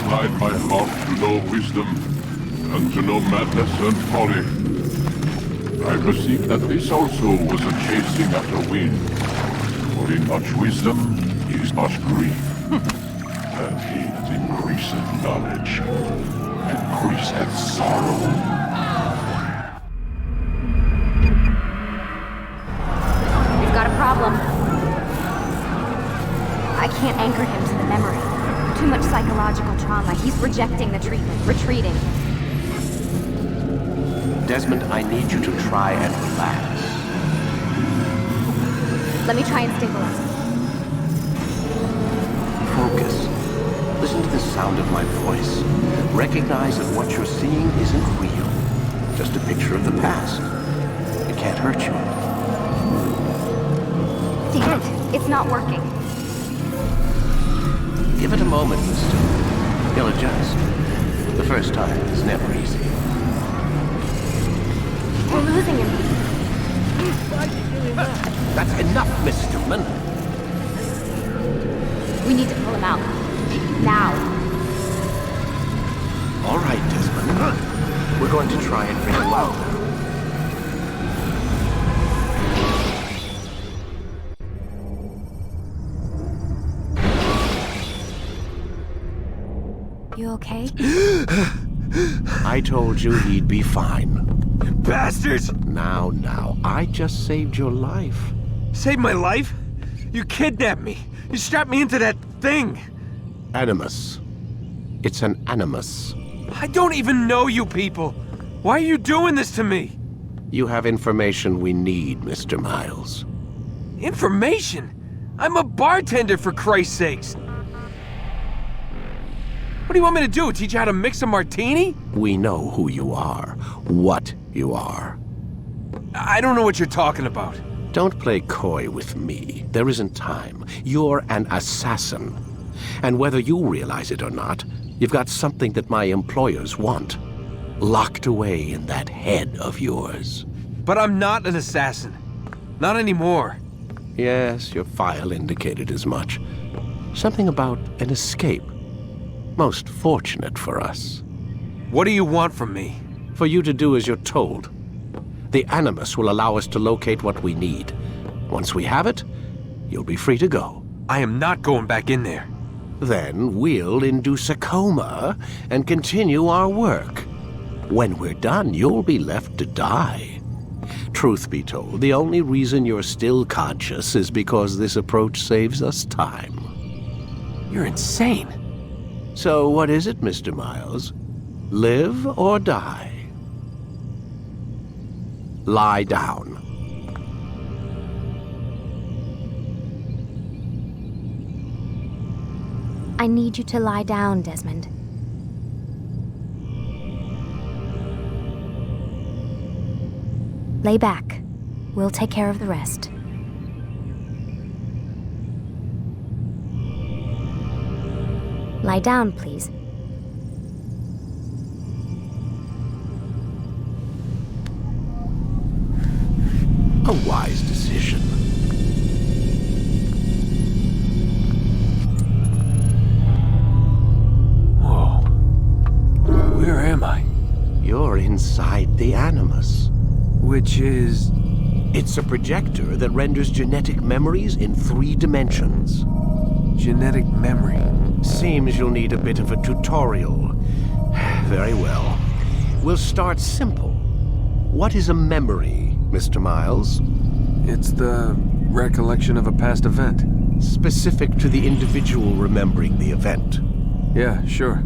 incline my heart to know wisdom, and to know madness and folly. I perceive that this also was a chasing after wind. For in much wisdom is much grief. And he that increaseth knowledge increaseth sorrow. We've got a problem. I can't anchor him to the memory. Too much psychological trauma. He's rejecting the treatment, retreating. Desmond, I need you to try and relax. Let me try and stabilize him. Focus. Listen to the sound of my voice. Recognize that what you're seeing isn't real. Just a picture of the past. It can't hurt you. Damn it. It's not working. Give it a moment, mister. He'll adjust. The first time is never easy. We're losing him. That's enough, Miss Stillman. We need to pull him out. Now. All right, Desmond. We're going to try and bring you out. You okay? I told you he'd be fine. Bastards! Now, I just saved your life. Saved my life? You kidnapped me. You strapped me into that thing. Animus. It's an animus. I don't even know you people. Why are you doing this to me? You have information we need, Mr. Miles. Information? I'm a bartender, for Christ's sakes. What do you want me to do? Teach you how to mix a martini? We know who you are, what you are. I don't know what you're talking about. Don't play coy with me. There isn't time. You're an assassin. And whether you realize it or not, you've got something that my employers want. Locked away in that head of yours. But I'm not an assassin. Not anymore. Yes, your file indicated as much. Something about an escape. Most fortunate for us. What do you want from me? For you to do as you're told. The Animus will allow us to locate what we need. Once we have it, you'll be free to go. I am not going back in there. Then we'll induce a coma and continue our work. When we're done, you'll be left to die. Truth be told, the only reason you're still conscious is because this approach saves us time. You're insane. So what is it, Mr. Miles? Live or die? Lie down. I need you to lie down, Desmond. Lay back. We'll take care of the rest. Lie down, please. A wise decision. Whoa. Where am I? You're inside the Animus. Which is... It's a projector that renders genetic memories in 3 dimensions. genetic memory. Seems you'll need a bit of a tutorial. Very well. We'll start simple. What is a memory, Mr. Miles? It's the recollection of a past event. Specific to the individual remembering the event. Yeah, sure.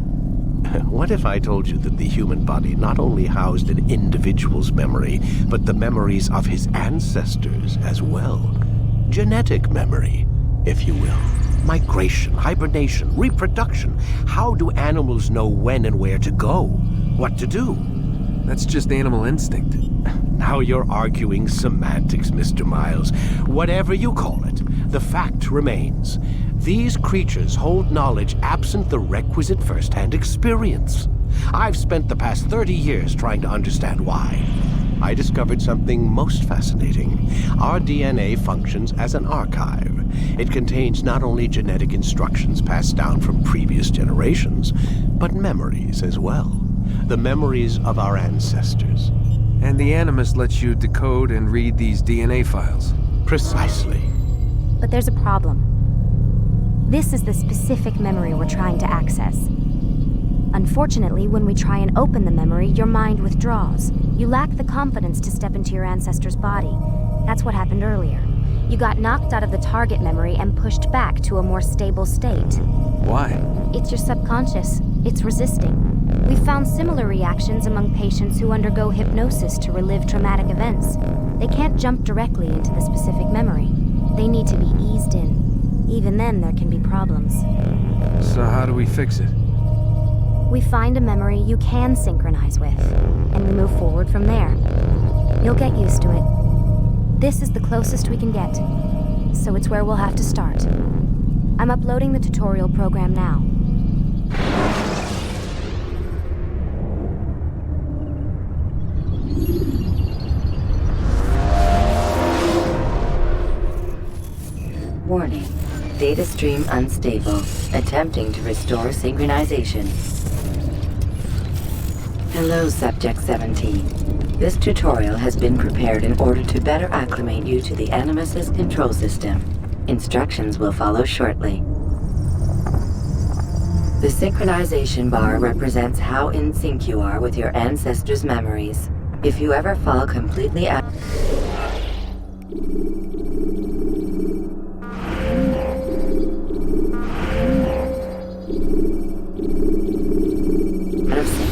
What if I told you that the human body not only housed an individual's memory, but the memories of his ancestors as well? Genetic memory, if you will. Migration, hibernation, reproduction. How do animals know when and where to go? What to do? That's just animal instinct. Now you're arguing semantics, Mr. Miles. Whatever you call it, the fact remains. These creatures hold knowledge absent the requisite first-hand experience. I've spent the past 30 years trying to understand why. I discovered something most fascinating. Our DNA functions as an archive. It contains not only genetic instructions passed down from previous generations, but memories as well. The memories of our ancestors. And the Animus lets you decode and read these DNA files. Precisely. But there's a problem. This is the specific memory we're trying to access. Unfortunately, when we try and open the memory, your mind withdraws. You lack the confidence to step into your ancestor's body. That's what happened earlier. You got knocked out of the target memory and pushed back to a more stable state. Why? It's your subconscious. It's resisting. We've found similar reactions among patients who undergo hypnosis to relive traumatic events. They can't jump directly into the specific memory. They need to be eased in. Even then, there can be problems. So how do we fix it? We find a memory you can synchronize with, and we move forward from there. You'll get used to it. This is the closest we can get, so it's where we'll have to start. I'm uploading the tutorial program now. Warning. Data stream unstable. Attempting to restore synchronization. Hello, Subject 17. This tutorial has been prepared in order to better acclimate you to the Animus's control system. Instructions will follow shortly. The synchronization bar represents how in sync you are with your ancestors' memories. If you ever fall completely out... of sync.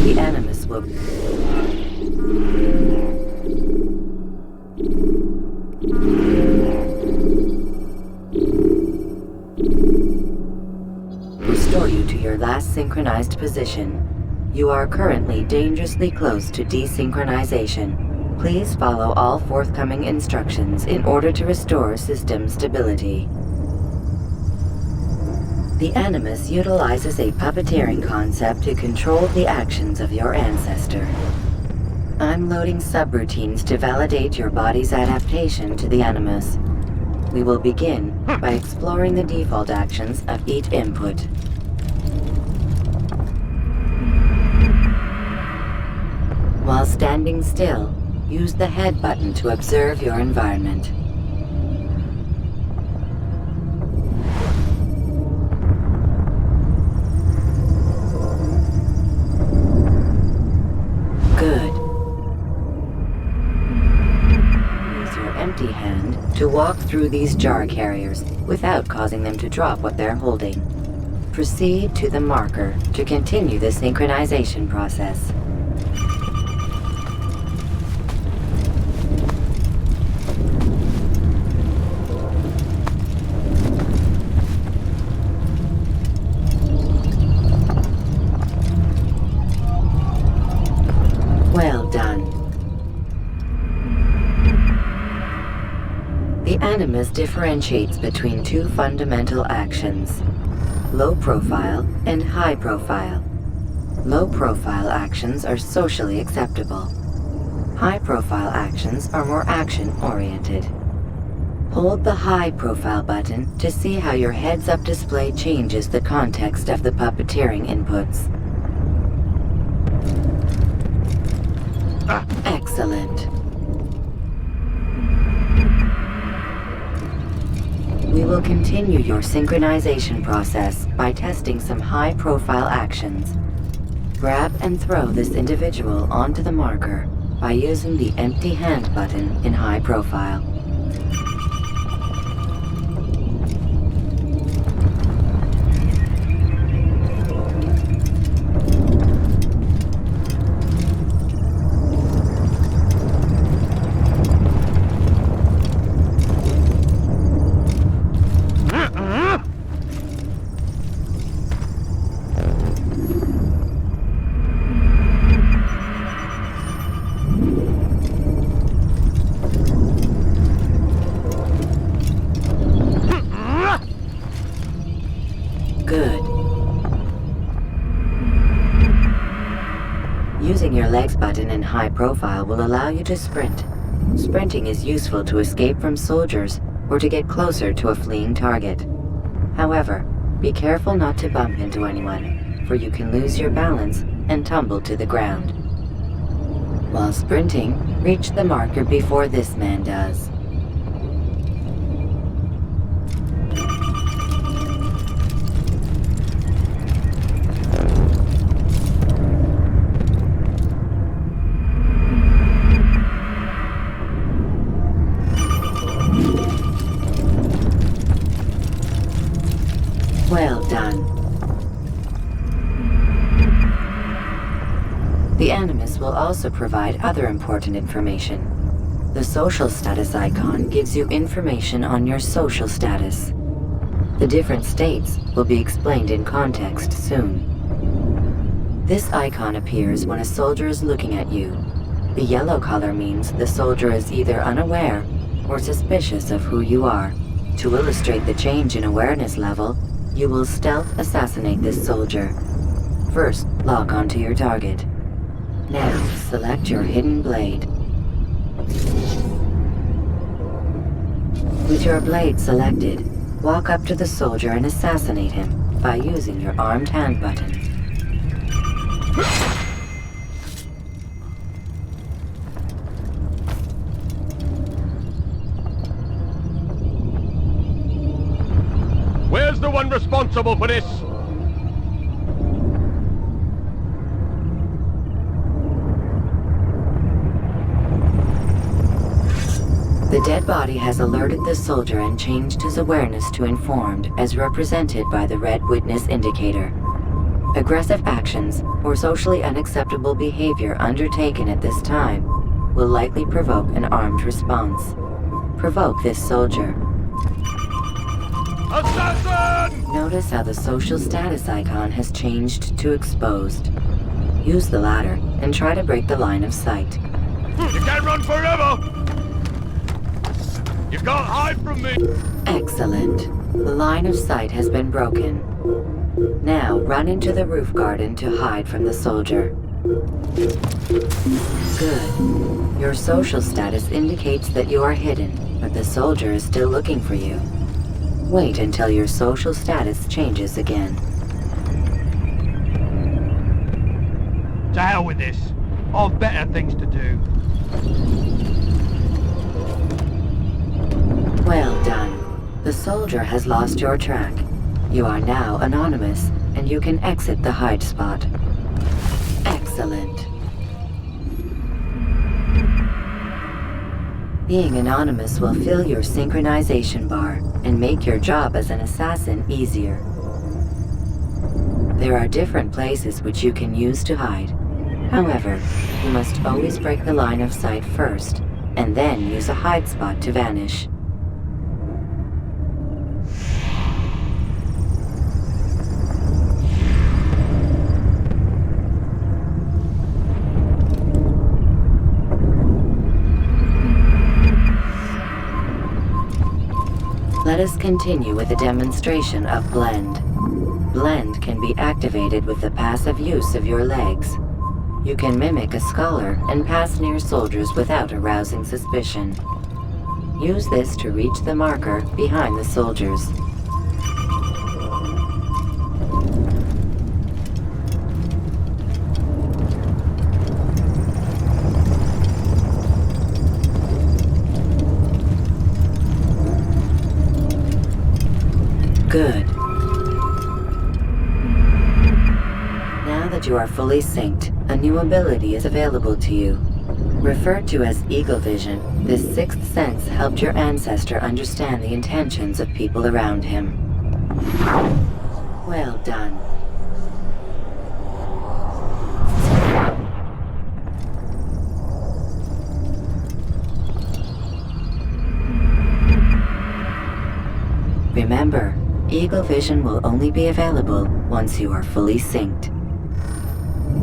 The Animus will... restore you to your last synchronized position. You are currently dangerously close to desynchronization. Please follow all forthcoming instructions in order to restore system stability. The Animus utilizes a puppeteering concept to control the actions of your ancestor. I'm loading subroutines to validate your body's adaptation to the Animus. We will begin by exploring the default actions of each input. While standing still, use the head button to observe your environment. Good. Use your empty hand to walk through these jar carriers without causing them to drop what they're holding. Proceed to the marker to continue the synchronization process. Well done. The Animus differentiates between two fundamental actions: low profile and high profile. Low profile actions are socially acceptable. High profile actions are more action-oriented. Hold the high profile button to see how your heads-up display changes the context of the puppeteering inputs. Excellent. We will continue your synchronization process by testing some high-profile actions. Grab and throw this individual onto the marker by using the empty hand button in high profile. high profile will allow you to sprint. Sprinting is useful to escape from soldiers or to get closer to a fleeing target. However, be careful not to bump into anyone, for you can lose your balance and tumble to the ground. While sprinting, reach the marker before this man does. Well done. The Animus will also provide other important information. The social status icon gives you information on your social status. The different states will be explained in context soon. This icon appears when a soldier is looking at you. The yellow color means the soldier is either unaware or suspicious of who you are. To illustrate the change in awareness level, you will stealth assassinate this soldier. First, lock onto your target. Now, select your hidden blade. With your blade selected, walk up to the soldier and assassinate him by using your armed hand button. Where's the one responsible for this? The dead body has alerted the soldier and changed his awareness to informed, as represented by the red witness indicator. Aggressive actions or socially unacceptable behavior undertaken at this time will likely provoke an armed response. Provoke this soldier. Assassin! Notice how the social status icon has changed to exposed. Use the ladder and try to break the line of sight. You can't run forever! You can't hide from me! Excellent. The line of sight has been broken. Now run into the roof garden to hide from the soldier. Good. Your social status indicates that you are hidden, but the soldier is still looking for you. Wait until your social status changes again. To hell with this. I've better things to do. Well done. The soldier has lost your track. You are now anonymous, and you can exit the hide spot. Excellent. Being anonymous will fill your synchronization bar and make your job as an assassin easier. There are different places which you can use to hide. However, you must always break the line of sight first, and then use a hide spot to vanish. Let us continue with a demonstration of Blend. Blend can be activated with the passive use of your legs. You can mimic a scholar and pass near soldiers without arousing suspicion. Use this to reach the marker behind the soldiers. Good. Now that you are fully synced, a new ability is available to you. Referred to as Eagle Vision, this sixth sense helped your ancestor understand the intentions of people around him. Well done. Remember, Eagle Vision will only be available once you are fully synced.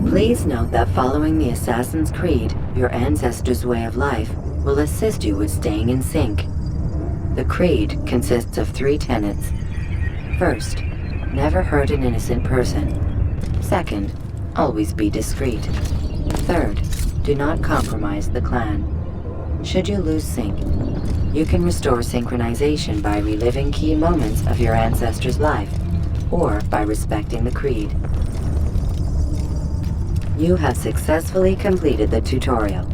Please note that following the Assassin's Creed, your ancestors' way of life, will assist you with staying in sync. The Creed consists of 3 tenets. First, never hurt an innocent person. Second, always be discreet. Third, Do not compromise the clan. Should you lose sync, you can restore synchronization by reliving key moments of your ancestor's life, or by respecting the creed. You have successfully completed the tutorial.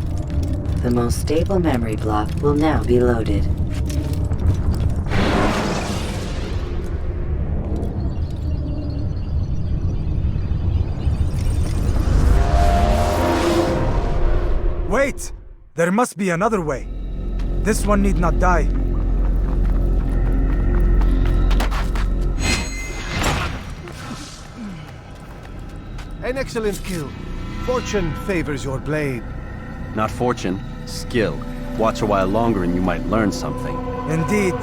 The most stable memory block will now be loaded. Wait! There must be another way. This one need not die. An excellent kill. Fortune favors your blade. Not fortune, skill. Watch a while longer and you might learn something. Indeed.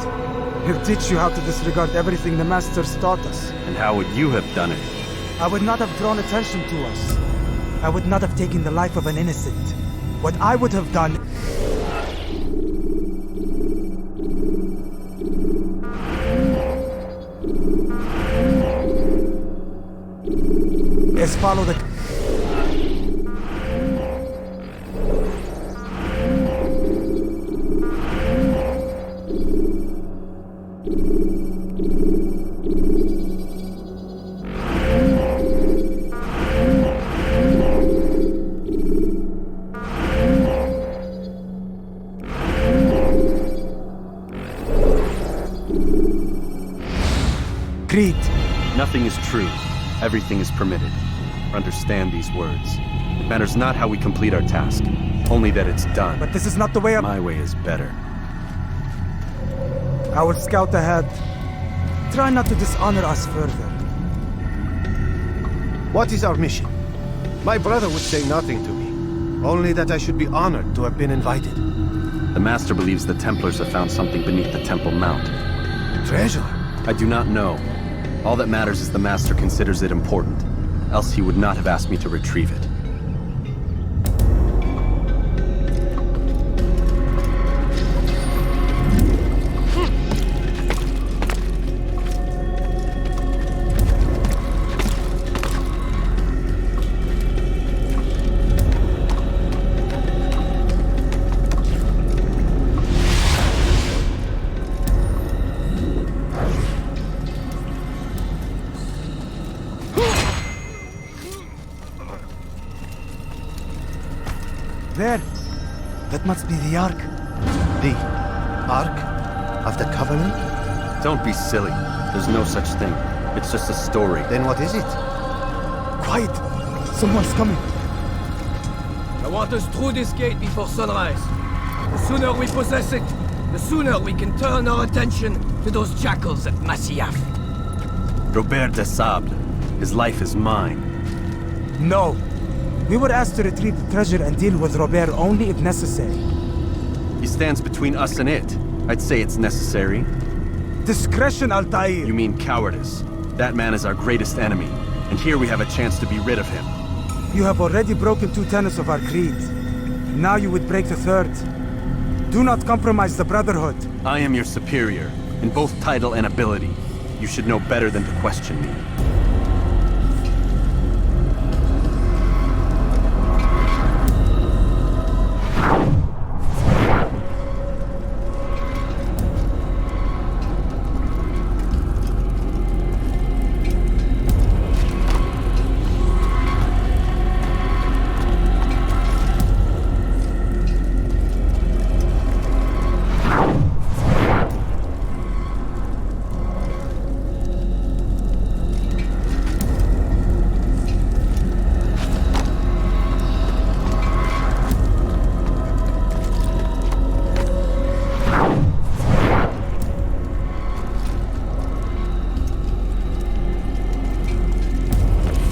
He'll teach you how to disregard everything the Masters taught us. And how would you have done it? I would not have drawn attention to us. I would not have taken the life of an innocent. What I would have done is follow the... Creed. Nothing is true. Everything is permitted. Understand these words. It matters not how we complete our task, only that it's done. But this is not the way My way is better. I will scout ahead. Try not to dishonor us further. What is our mission? My brother would say nothing to me. Only that I should be honored to have been invited. The Master believes the Templars have found something beneath the Temple Mount. Treasure? I do not know. All that matters is the Master considers it important. Else he would not have asked me to retrieve it. There. That must be the Ark. The Ark of the Covenant? Don't be silly. There's no such thing. It's just a story. Then what is it? Quiet! Someone's coming. I want us through this gate before sunrise. The sooner we possess it, the sooner we can turn our attention to those jackals at Masyaf. Robert de Sable. His life is mine. No. We were asked to retrieve the treasure and deal with Robert only if necessary. He stands between us and it. I'd say it's necessary. Discretion, Altair! You mean cowardice. That man is our greatest enemy, and here we have a chance to be rid of him. You have already broken 2 tenets of our creed. Now you would break the 3rd. Do not compromise the Brotherhood. I am your superior, in both title and ability. You should know better than to question me.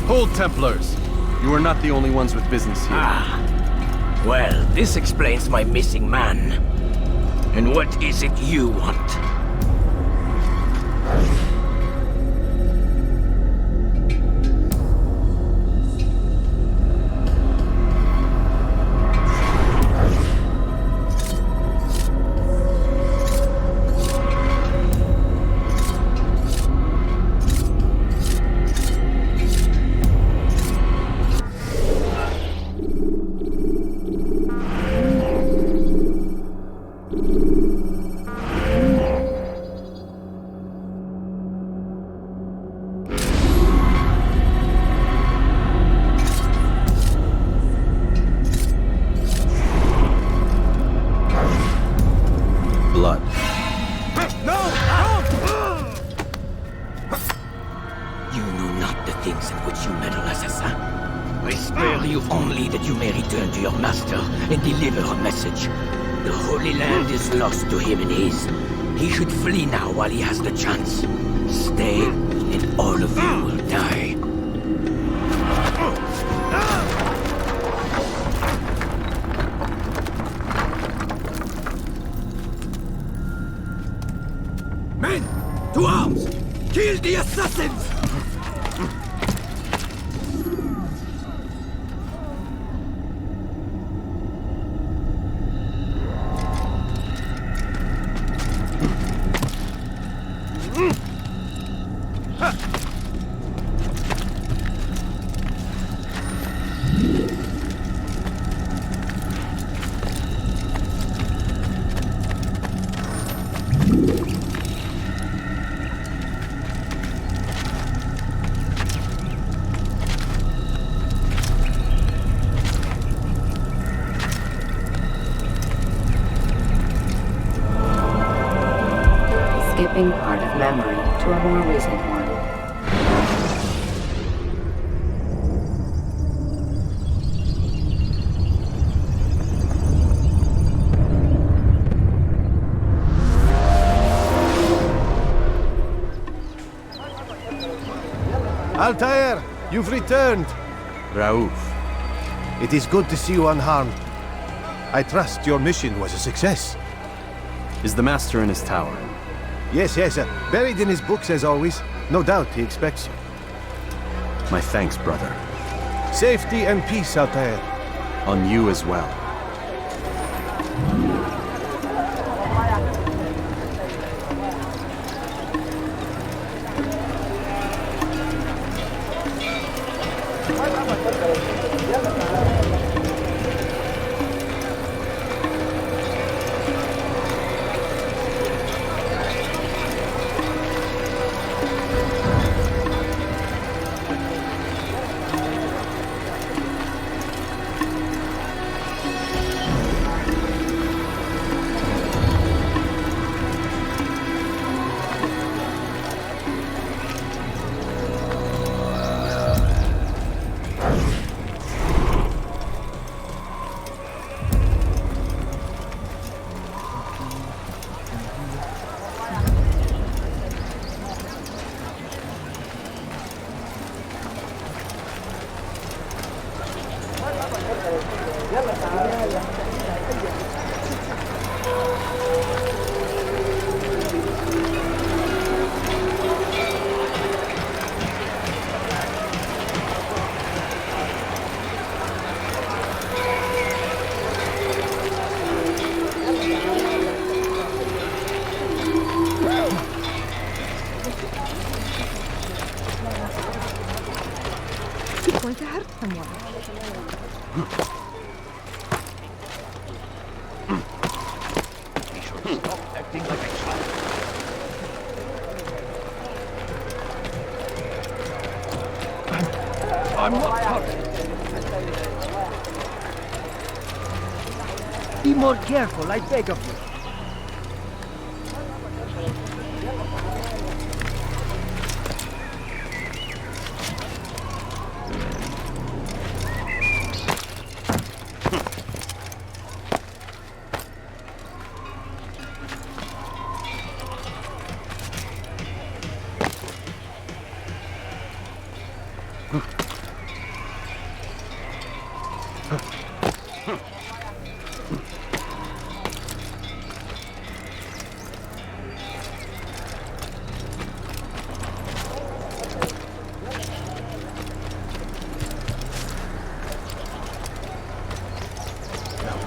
Hold, Templars! You are not the only ones with business here. Well, this explains my missing man. And what is it you want? blood. No! You know not the things in which you meddle, assassin. I spare you only that you may return to your master and deliver a message. The Holy Land is lost to him and his. He should flee now while he has the chance. Stay, and all of you will die. Men! To arms! Kill the assassins! Skipping part of memory to a more recent one. Altair, you've returned. Raouf. It is good to see you unharmed. I trust your mission was a success. Is the Master in his tower? Yes, buried in his books as always. No doubt he expects you. My thanks, brother. Safety and peace, Altair. On you as well. Going to hurt someone. He should stop acting like a child. I'm not hurt. Be more careful, I beg of you.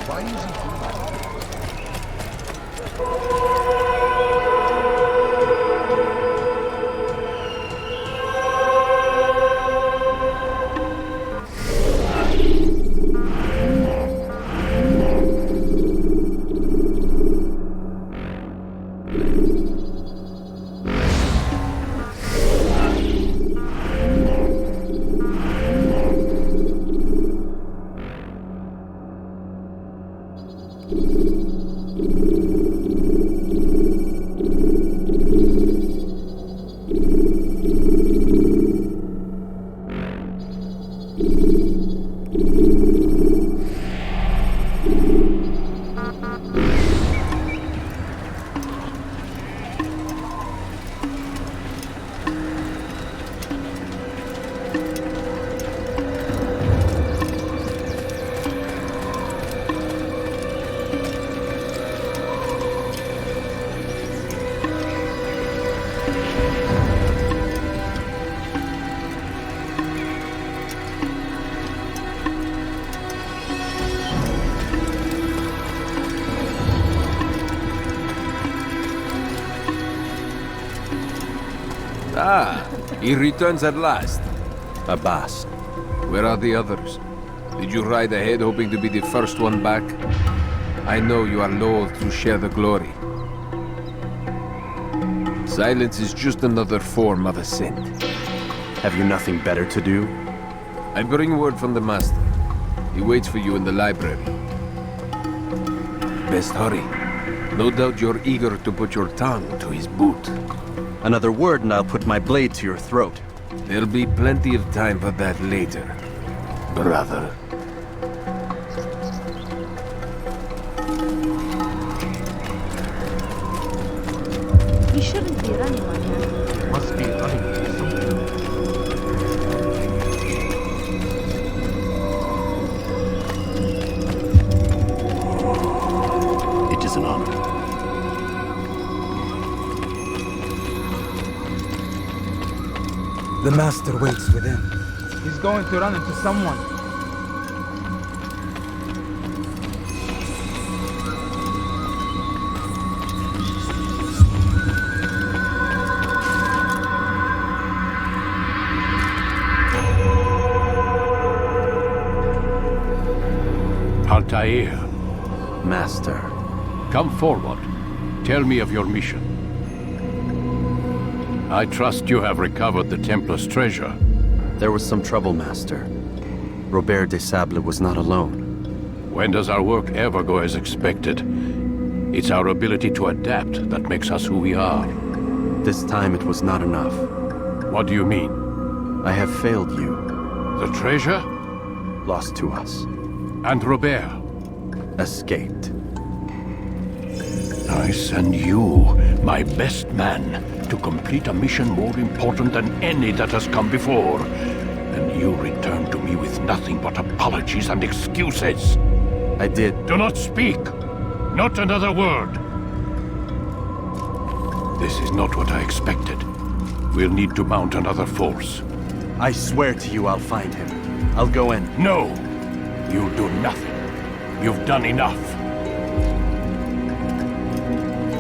Why is he doing that? Ah, he returns at last. Abbas. Where are the others? Did you ride ahead hoping to be the first one back? I know you are loath to share the glory. Silence is just another form of assent. Have you nothing better to do? I bring word from the Master. He waits for you in the library. Best hurry. No doubt you're eager to put your tongue to his boot. Another word and I'll put my blade to your throat. There'll be plenty of time for that later, brother. You shouldn't be running like that. Must be running to something. It is an honor. The Master waits within. He's going to run into someone. Altair, Master. come forward. Tell me of your mission. I trust you have recovered the Templar's treasure. There was some trouble, Master. Robert de Sable was not alone. When does our work ever go as expected? It's our ability to adapt that makes us who we are. This time it was not enough. What do you mean? I have failed you. The treasure? Lost to us. And Robert? Escaped. I send you, my best man, to complete a mission more important than any that has come before. And you return to me with nothing but apologies and excuses. I did. Do not speak! Not another word! This is not what I expected. We'll need to mount another force. I swear to you I'll find him. I'll go in. No! You'll do nothing. You've done enough.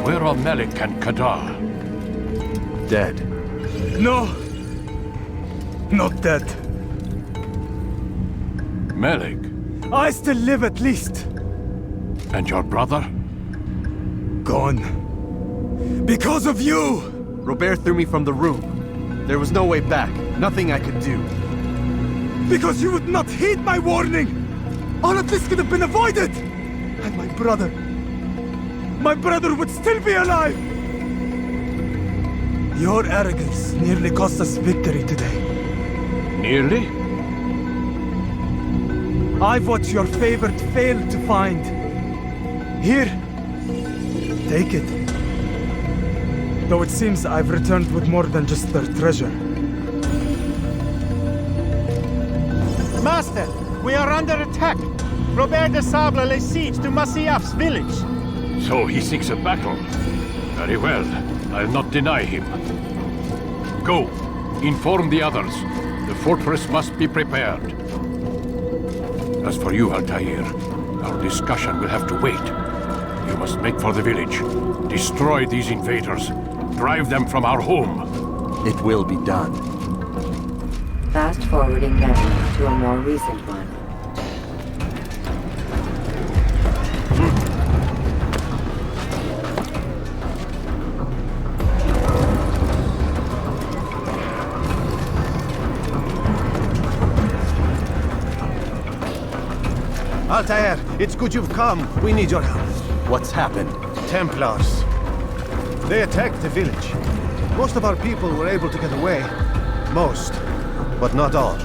Where are Melik and Kadar? Dead. No! Not dead. Melik? I still live at least. And your brother? Gone. Because of you! Robert threw me from the room. There was no way back. Nothing I could do. Because you would not heed my warning! All of this could have been avoided! And my brother would still be alive! Your arrogance nearly cost us victory today. Nearly? I've what your favorite failed to find. Here, take it. Though it seems I've returned with more than just their treasure. Master, we are under attack. Robert de Sable lays siege to Masyaf's village. So he seeks a battle. Very well. I'll not deny him. Go. Inform the others. The fortress must be prepared. As for you, Altair, our discussion will have to wait. You must make for the village. Destroy these invaders. Drive them from our home. It will be done. Fast-forwarding memory to a more recent one. Altair, it's good you've come. We need your help. What's happened? Templars. They attacked the village. Most of our people were able to get away. Most, but not all.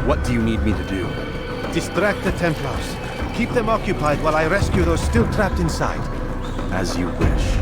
What do you need me to do? Distract the Templars. Keep them occupied while I rescue those still trapped inside. As you wish.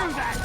do that!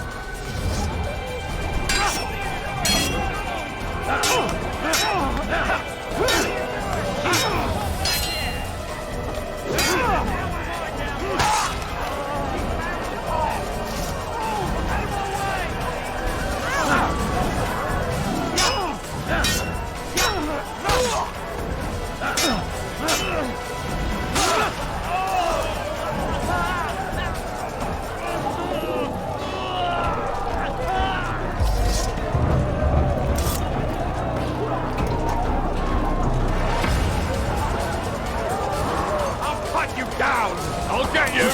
I'll get you!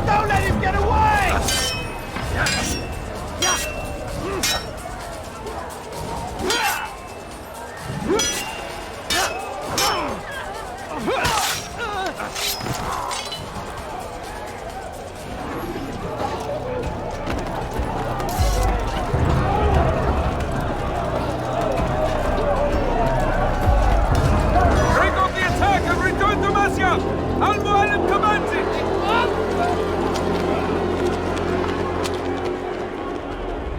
Don't let him get away! Break off the attack and return to Masya! Al-Mualim commands it!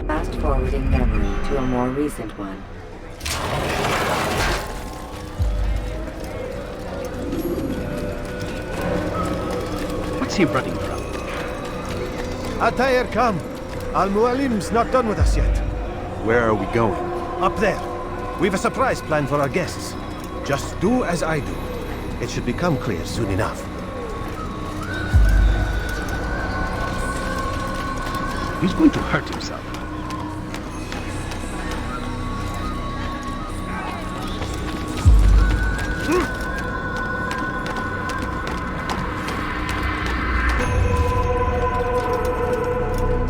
Fast-forwarding memory to a more recent one. What's he running from? Altair, come. Al-Mualim's not done with us yet. Where are we going? Up there. We've a surprise planned for our guests. Just do as I do. It should become clear soon enough. He's going to hurt himself.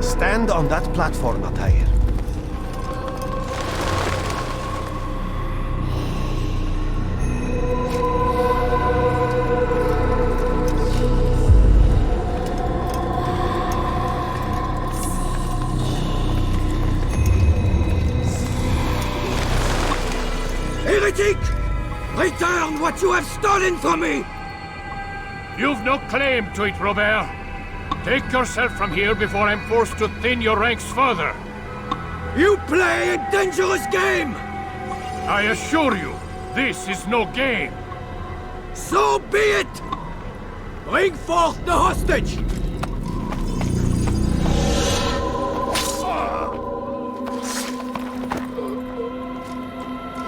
Stand on that platform, Altair. Heretic! Return what you have stolen from me! You've no claim to it, Robert. Take yourself from here before I'm forced to thin your ranks further. You play a dangerous game! I assure you, this is no game. So be it! Bring forth the hostage!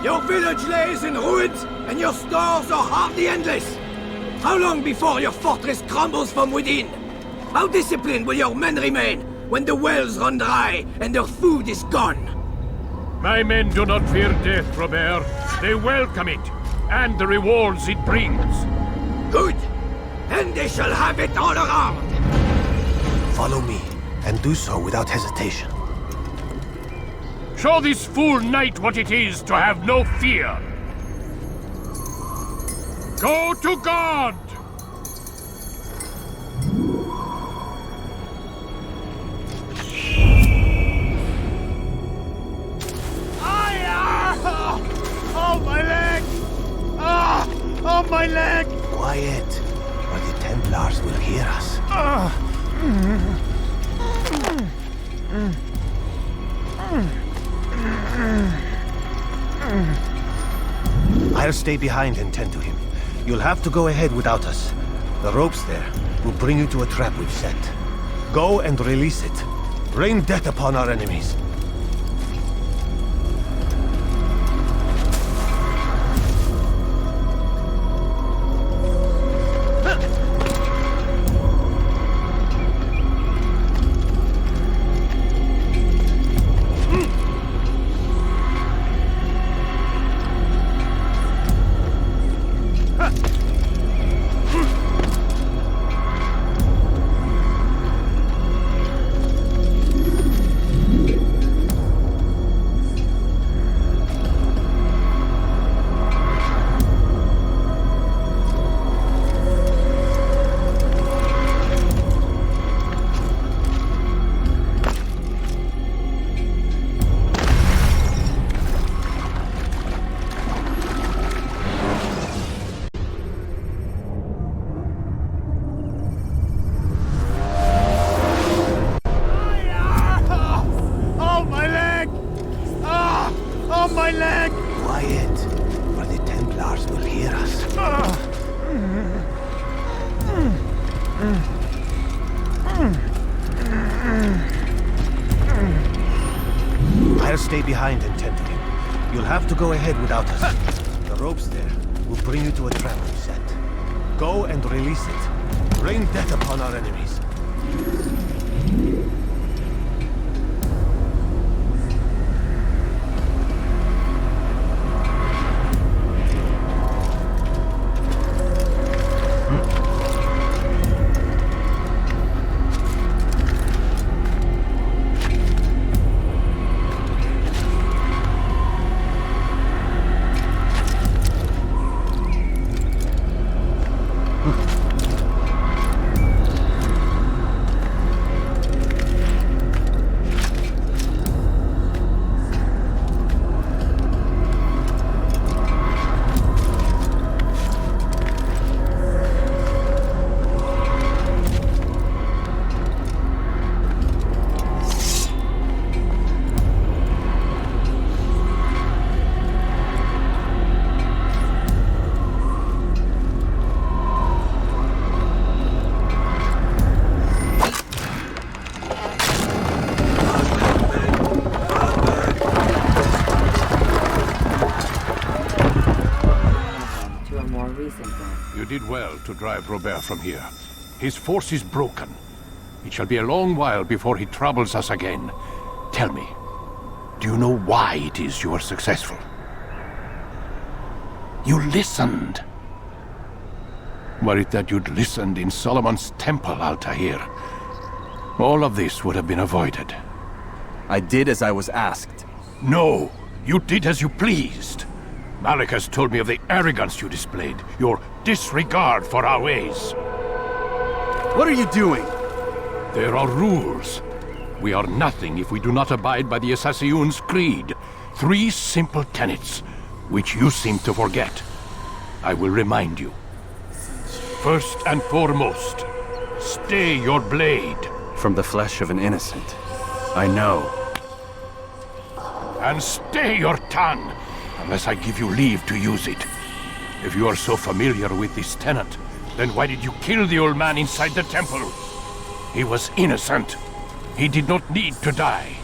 Your village lays in ruins, and your stores are hardly endless. How long before your fortress crumbles from within? How disciplined will your men remain when the wells run dry and their food is gone? My men do not fear death, Robert. They welcome it, and the rewards it brings. Good! Then they shall have it all around! Follow me, and do so without hesitation. Show this fool knight what it is to have no fear. Go to God! Oh, my leg! Oh, my leg! Quiet, or the Templars will hear us. I'll stay behind and tend to him. You'll have to go ahead without us. The ropes there will bring you to a trap we've set. Go and release it. Rain death upon our enemies. I'll stay behind and tend to him. You'll have to go ahead without us. The ropes there will bring you to a trap we've set. Go and release it. Rain death upon our enemies. You did well to drive Robert from here. His force is broken. It shall be a long while before he troubles us again. Tell me, do you know why it is you are successful? You listened. Were it that you'd listened in Solomon's temple, Altair, all of this would have been avoided. I did as I was asked. No, you did as you pleased. Malik has told me of the arrogance you displayed, your disregard for our ways. What are you doing? There are rules. We are nothing if we do not abide by the Assassin's creed. 3 simple tenets, which you seem to forget. I will remind you. First and foremost, stay your blade. From the flesh of an innocent. I know. And stay your tongue, unless I give you leave to use it. If you are so familiar with this tenet, then why did you kill the old man inside the temple? He was innocent. He did not need to die.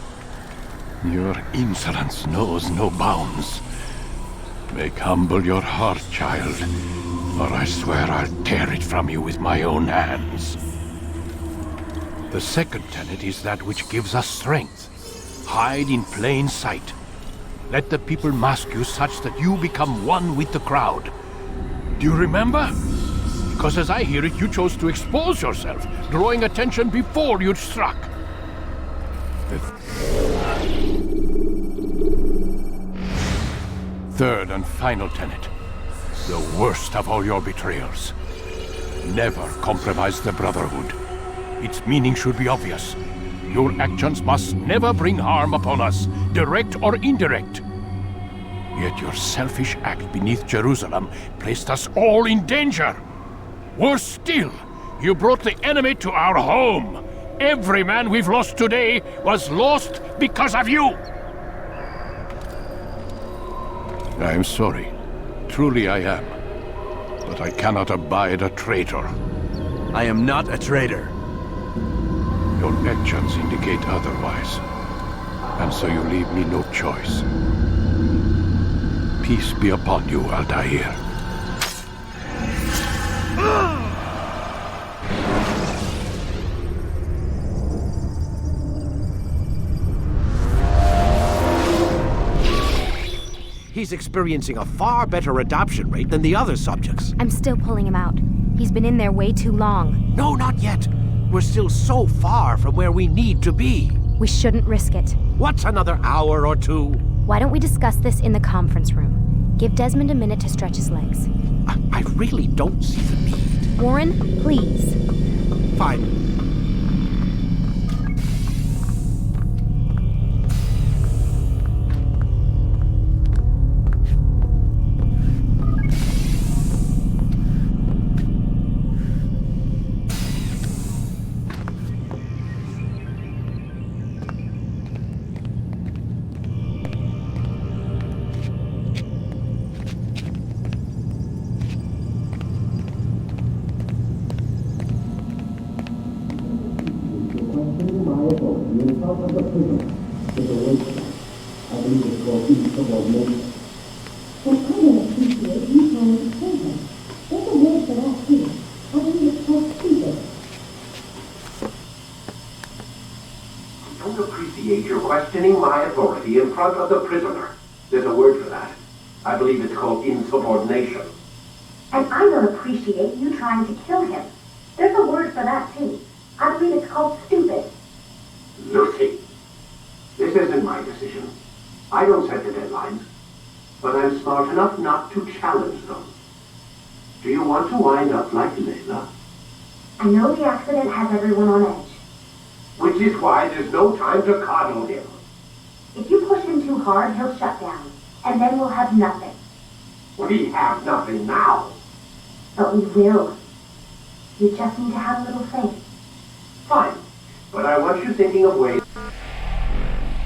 Your insolence knows no bounds. Make humble your heart, child, or I swear I'll tear it from you with my own hands. The second tenet is that which gives us strength. Hide in plain sight. Let the people mask you such that you become one with the crowd. Do you remember? Because as I hear it, you chose to expose yourself, drawing attention before you'd struck. The third and final tenet. The worst of all your betrayals. Never compromise the Brotherhood. Its meaning should be obvious. Your actions must never bring harm upon us, direct or indirect. Yet your selfish act beneath Jerusalem placed us all in danger. Worse still, you brought the enemy to our home. Every man we've lost today was lost because of you. I am sorry. Truly I am. But I cannot abide a traitor. I am not a traitor. Your actions indicate otherwise. And so you leave me no choice. Peace be upon you, Altair. He's experiencing a far better adoption rate than the other subjects. I'm still pulling him out. He's been in there way too long. No, not yet. We're still so far from where we need to be. We shouldn't risk it. What's another hour or two? Why don't we discuss this in the conference room? Give Desmond a minute to stretch his legs. I really don't see the need. Warren, please. Fine. believe it's called insubordination. And I don't appreciate you trying to kill him. There's a word for that too. I believe it's called stupid. I don't appreciate you questioning my authority in front of the prisoner. There's a word for that. I believe it's called insubordination. And I don't appreciate you trying to kill him. There's a word for that too. I believe it's called stupid. Lucy, this isn't my decision. I don't set the deadlines. But I'm smart enough not to challenge them. Do you want to wind up like Layla? I know the accident has everyone on edge. Which is why there's no time to coddle him. If you push him too hard, he'll shut down. And then we'll have nothing. We have nothing now. But we will. You just need to have a little faith. Fine. But I want you thinking of ways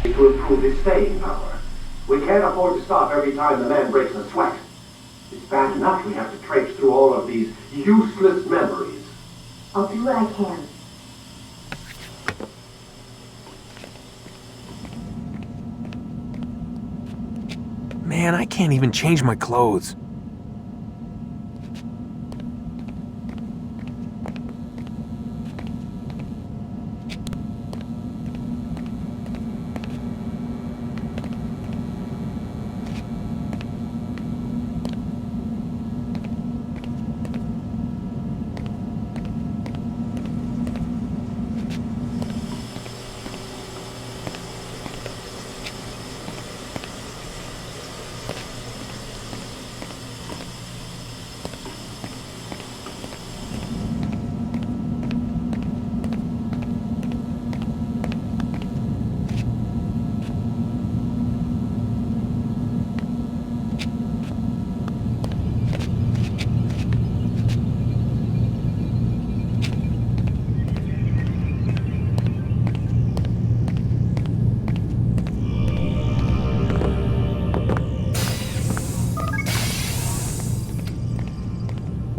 to improve his staying power. We can't afford to stop every time the man breaks a sweat. It's bad enough we have to traipse through all of these useless memories. I'll do what I can. Man, I can't even change my clothes.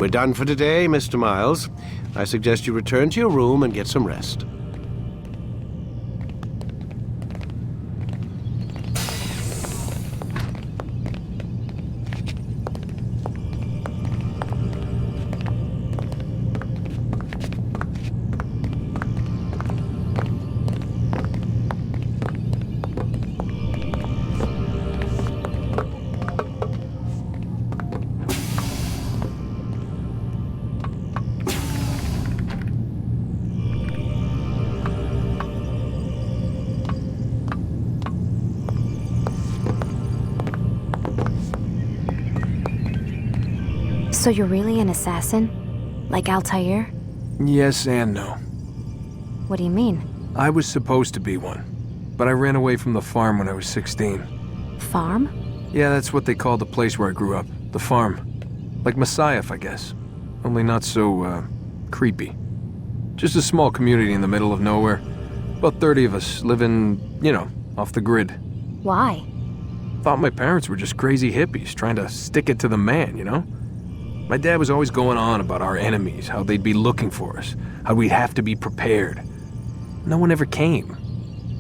We're done for today, Mr. Miles. I suggest you return to your room and get some rest. So you're really an assassin? Like Altair? Yes and no. What do you mean? I was supposed to be one, but I ran away from the farm when I was 16. Farm? Yeah, that's what they call the place where I grew up. The farm. Like Messiah, I guess. Only not so, creepy. Just a small community in the middle of nowhere. About 30 of us living, you know, off the grid. Why? Thought my parents were just crazy hippies trying to stick it to the man, you know? My dad was always going on about our enemies, how they'd be looking for us, how we'd have to be prepared. No one ever came.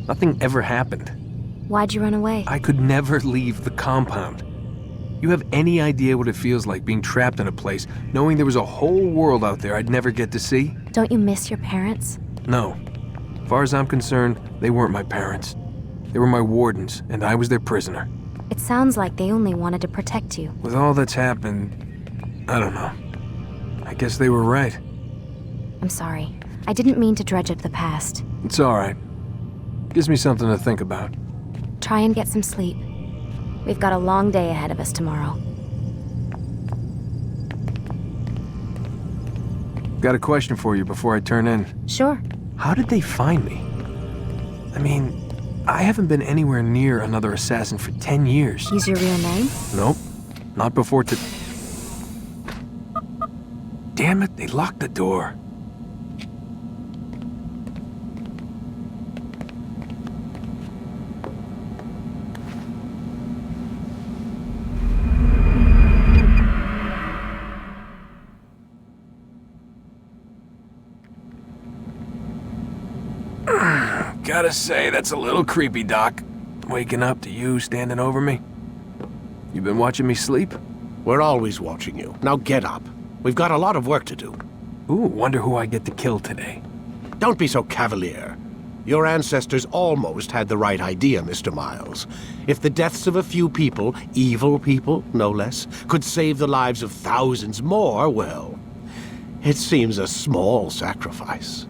Nothing ever happened. Why'd you run away? I could never leave the compound. You have any idea what it feels like being trapped in a place, knowing there was a whole world out there I'd never get to see? Don't you miss your parents? No. As far as I'm concerned, they weren't my parents. They were my wardens, and I was their prisoner. It sounds like they only wanted to protect you. With all that's happened, I don't know. I guess they were right. I'm sorry. I didn't mean to dredge up the past. It's all right. Gives me something to think about. Try and get some sleep. We've got a long day ahead of us tomorrow. Got a question for you before I turn in. Sure. How did they find me? I mean, I haven't been anywhere near another assassin for 10 years. Use your real name? Nope. Not before Damn it, they locked the door. Gotta say, that's a little creepy, Doc. waking up to you standing over me? You been watching me sleep? We're always watching you. Now get up. We've got a lot of work to do. Ooh, wonder who I get to kill today. Don't be so cavalier. Your ancestors almost had the right idea, Mr. Miles. If the deaths of a few people, evil people, no less, could save the lives of thousands more, well, it seems a small sacrifice.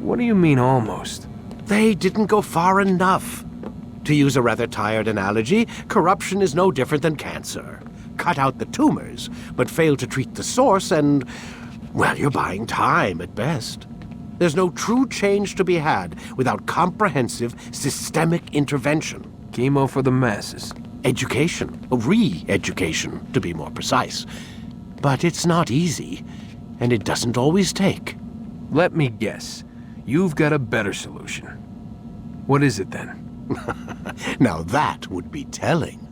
What do you mean, almost? They didn't go far enough. To use a rather tired analogy, corruption is no different than cancer. Cut out the tumors, but fail to treat the source and, well, you're buying time at best. There's no true change to be had without comprehensive, systemic intervention. Chemo for the masses. Education, re-education, to be more precise. But it's not easy, and it doesn't always take. Let me guess. You've got a better solution. What is it then? Now that would be telling.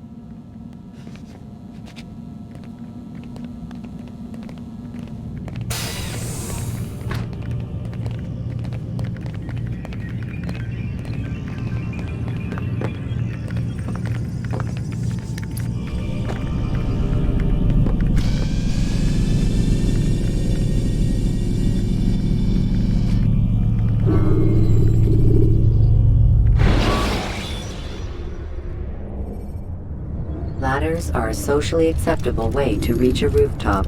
Ladders are a socially acceptable way to reach a rooftop.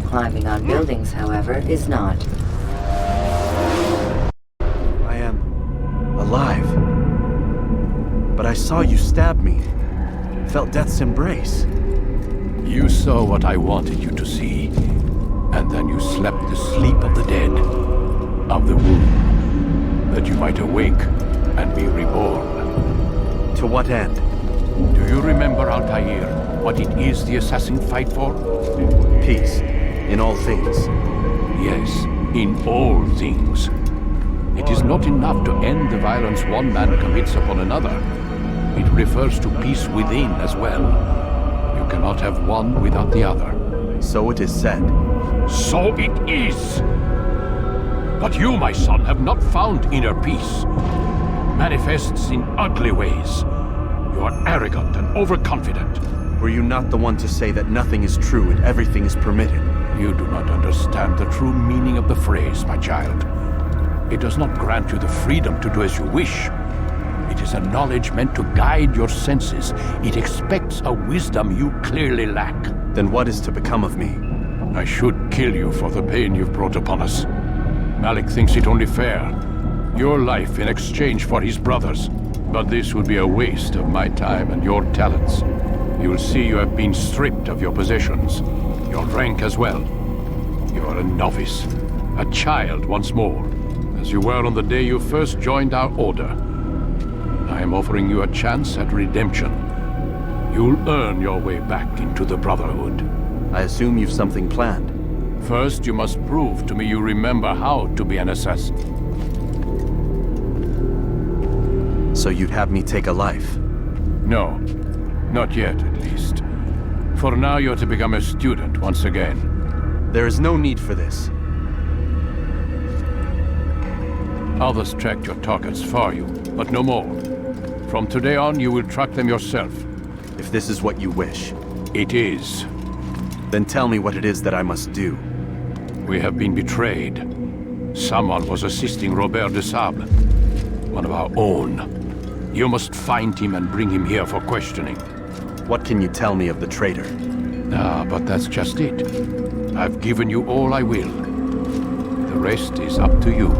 Climbing on buildings, however, is not. I am alive. But I saw you stab me. Felt death's embrace. You saw what I wanted you to see, and then you slept the sleep of the dead, of the womb, that you might awake and be reborn. To what end? Do you remember, Altair, what it is the assassin fight for? Peace. In all things. Yes, in all things. It is not enough to end the violence one man commits upon another. It refers to peace within as well. You cannot have one without the other. So it is said. So it is! But you, my son, have not found inner peace. It manifests in ugly ways. You are arrogant and overconfident. Were you not the one to say that nothing is true and everything is permitted? You do not understand the true meaning of the phrase, my child. It does not grant you the freedom to do as you wish. It is a knowledge meant to guide your senses. It expects a wisdom you clearly lack. Then what is to become of me? I should kill you for the pain you've brought upon us. Malik thinks it only fair. Your life in exchange for his brother's. But this would be a waste of my time and your talents. You will see you have been stripped of your possessions, your rank as well. You are a novice, a child once more, as you were on the day you first joined our order. I am offering you a chance at redemption. You'll earn your way back into the Brotherhood. I assume you've something planned. First, you must prove to me you remember how to be an assassin. So you'd have me take a life? No. Not yet, at least. For now, you're to become a student once again. There is no need for this. Others tracked your targets for you, but no more. From today on, you will track them yourself. If this is what you wish. It is. Then tell me what it is that I must do. We have been betrayed. Someone was assisting Robert de Sable, one of our own. You must find him and bring him here for questioning. What can you tell me of the traitor? But that's just it. I've given you all I will. The rest is up to you.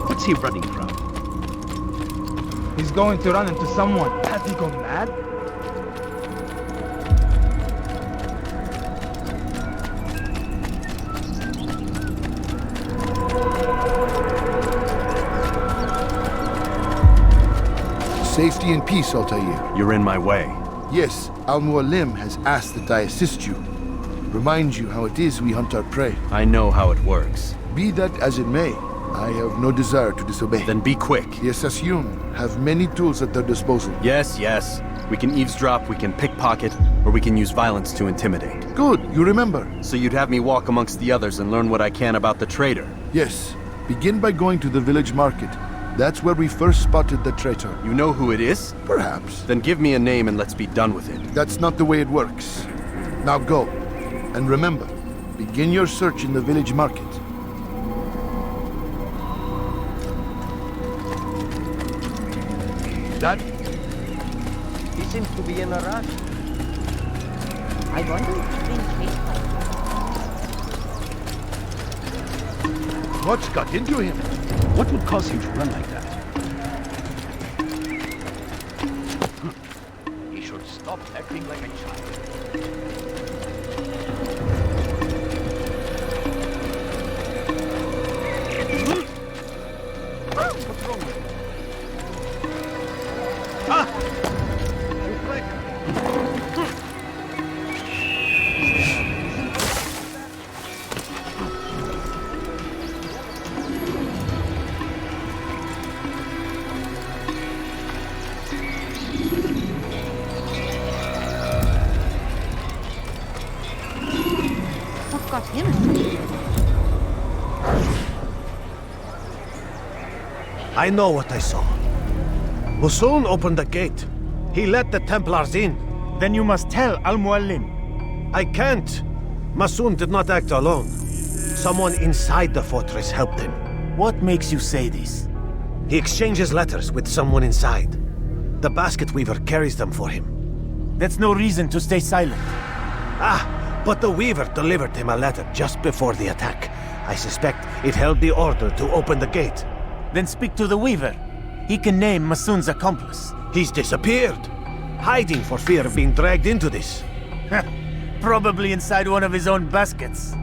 What's he running from? He's going to run into someone. Has he gone mad? safety and peace, Altair. You're in my way. Yes, Al-Mualim has asked that I assist you. Remind you how it is we hunt our prey. I know how it works. Be that as it may, I have no desire to disobey. Then be quick. The Assassin have many tools at their disposal. Yes, yes. We can eavesdrop, we can pickpocket, or we can use violence to intimidate. Good, you remember. So you'd have me walk amongst the others and learn what I can about the traitor? Yes. Begin by going to the village market. That's where we first spotted the traitor. You know who it is? Perhaps. Then give me a name and let's be done with it. That's not the way it works. Now go. And remember, begin your search in the village market. Dad? He seems to be in a rush. I wonder if he's been chased by What's got into him? What would cause him to run like that? He should stop acting like a child. What's wrong with him? Ah! What got him? I know what I saw. Musun opened the gate. He let the Templars in. Then you must tell Al-Mualim. I can't. Masun did not act alone. Someone inside the fortress helped him. What makes you say this? He exchanges letters with someone inside. The basket weaver carries them for him. That's no reason to stay silent. Ah, but the weaver delivered him a letter just before the attack. I suspect it held the order to open the gate. Then speak to the weaver. He can name Masun's accomplice. He's disappeared, hiding for fear of being dragged into this. Probably inside one of his own baskets.